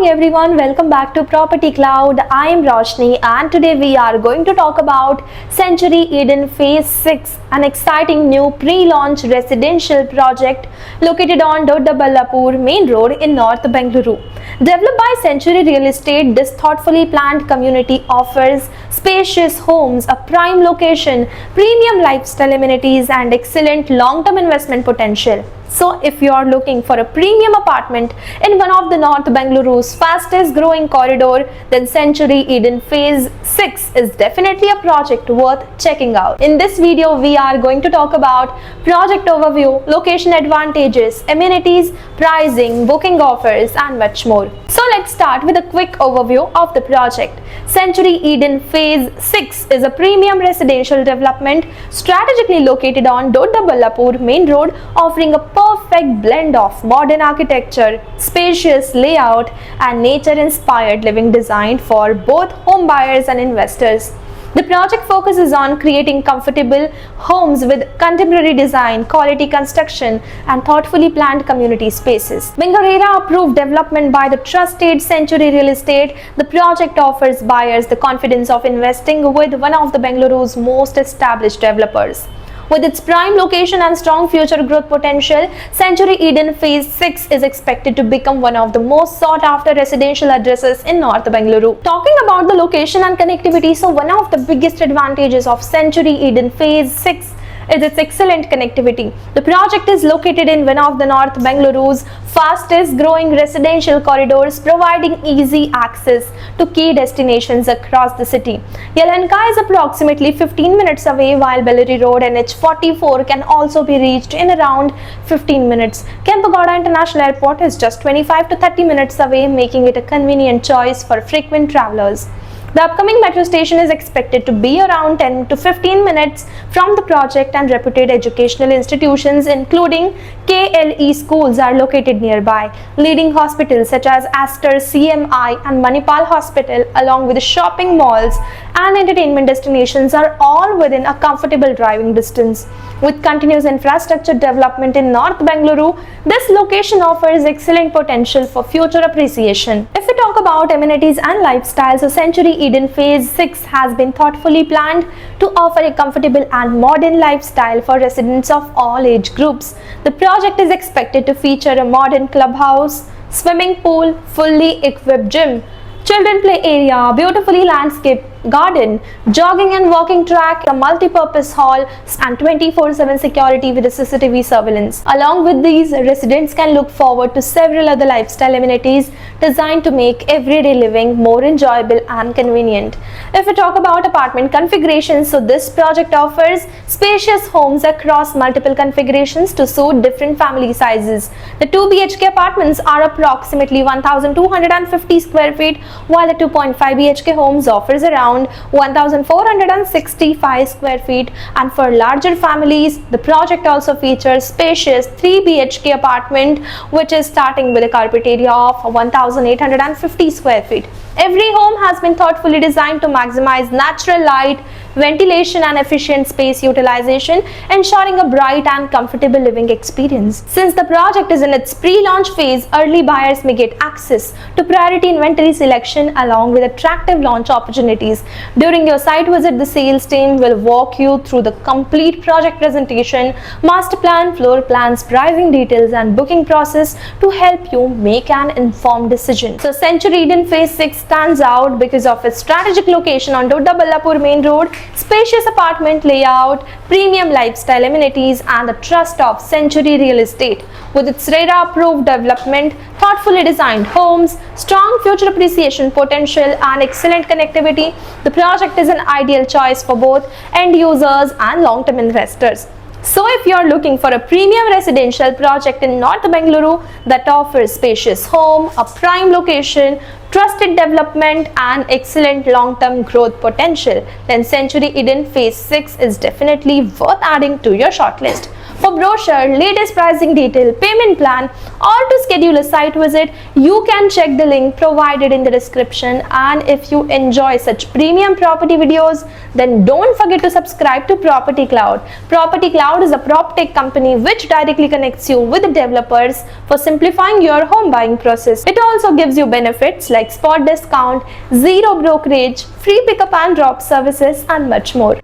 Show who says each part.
Speaker 1: everyone, welcome back to Property Cloud. I am Roshni and today we are going to talk about Century Eden Phase 6, an exciting new pre-launch residential project located on Doddaballapur Main Road in North Bengaluru. Developed by Century Real Estate, this thoughtfully planned community offers spacious homes, a prime location, premium lifestyle amenities and excellent long-term investment potential. So if you are looking for a premium apartment in one of the North Bengaluru's fastest growing corridor, then Century Eden Phase 6 is definitely a project worth checking out. In this video, we are going to talk about project overview, location advantages, amenities, pricing, booking offers and much more. So let's start with a quick overview of the project. Century Eden Phase 6 is a premium residential development strategically located on Doddaballapur Main Road, offering a perfect blend of modern architecture, spacious layout and nature-inspired living designed for both home buyers and investors. The project focuses on creating comfortable homes with contemporary design, quality construction and thoughtfully planned community spaces. Being a RERA-approved development by the trusted Century Real Estate, the project offers buyers the confidence of investing with one of the Bengaluru's most established developers. With its prime location and strong future growth potential, Century Eden Phase 6 is expected to become one of the most sought-after residential addresses in North Bengaluru. Talking about the location and connectivity, so one of the biggest advantages of Century Eden Phase 6 is its excellent connectivity. The project is located in one of the North Bengaluru's fastest growing residential corridors, providing easy access to key destinations across the city. Yelahanka is approximately 15 minutes away, while Bellary Road and H44 can also be reached in around 15 minutes. Kempegowda International Airport is just 25 to 30 minutes away, making it a convenient choice for frequent travelers. The upcoming metro station is expected to be around 10 to 15 minutes from the project, and reputed educational institutions including KLE schools are located nearby. Leading hospitals such as Aster CMI and Manipal Hospital, along with shopping malls and entertainment destinations, are all within a comfortable driving distance. With continuous infrastructure development in North Bengaluru, this location offers excellent potential for future appreciation. If we talk about amenities and lifestyle, so Century Eden Phase 6 has been thoughtfully planned to offer a comfortable and modern lifestyle for residents of all age groups. The project is expected to feature a modern clubhouse, swimming pool, fully equipped gym, children play area, beautifully landscaped garden, jogging and walking track, a multi-purpose hall and 24/7 security with CCTV surveillance. Along with these, residents can look forward to several other lifestyle amenities designed to make everyday living more enjoyable and convenient. If we talk about apartment configurations, so this project offers spacious homes across multiple configurations to suit different family sizes. The 2 BHK apartments are approximately 1,250 square feet, while the 2.5 BHK homes offers around 1,465 square feet, and for larger families, the project also features spacious 3 BHK apartment which is starting with a carpet area of 1,850 square feet. Every home has been thoughtfully designed to maximize natural light, ventilation and efficient space utilization, ensuring a bright and comfortable living experience. Since the project is in its pre-launch phase, early buyers may get access to priority inventory selection along with attractive launch opportunities. During your site visit, the sales team will walk you through the complete project presentation, master plan, floor plans, pricing details and booking process to help you make an informed decision. So Century Eden Phase 6 stands out because of its strategic location on Doddaballapur Main Road, spacious apartment layout, premium lifestyle amenities and the trust of Century Real Estate. With its RERA-approved development, thoughtfully designed homes, strong future appreciation potential and excellent connectivity, the project is an ideal choice for both end users and long-term investors. So if you are looking for a premium residential project in North Bengaluru that offers spacious home, a prime location, trusted development and excellent long-term growth potential, then Century Eden Phase 6 is definitely worth adding to your shortlist. For brochure, latest pricing detail, payment plan, or to schedule a site visit, you can check the link provided in the description. And if you enjoy such premium property videos, then don't forget to subscribe to Property Cloud. Property Cloud is a PropTech company which directly connects you with developers for simplifying your home buying process. It also gives you benefits like spot discount, zero brokerage, free pickup and drop services, and much more.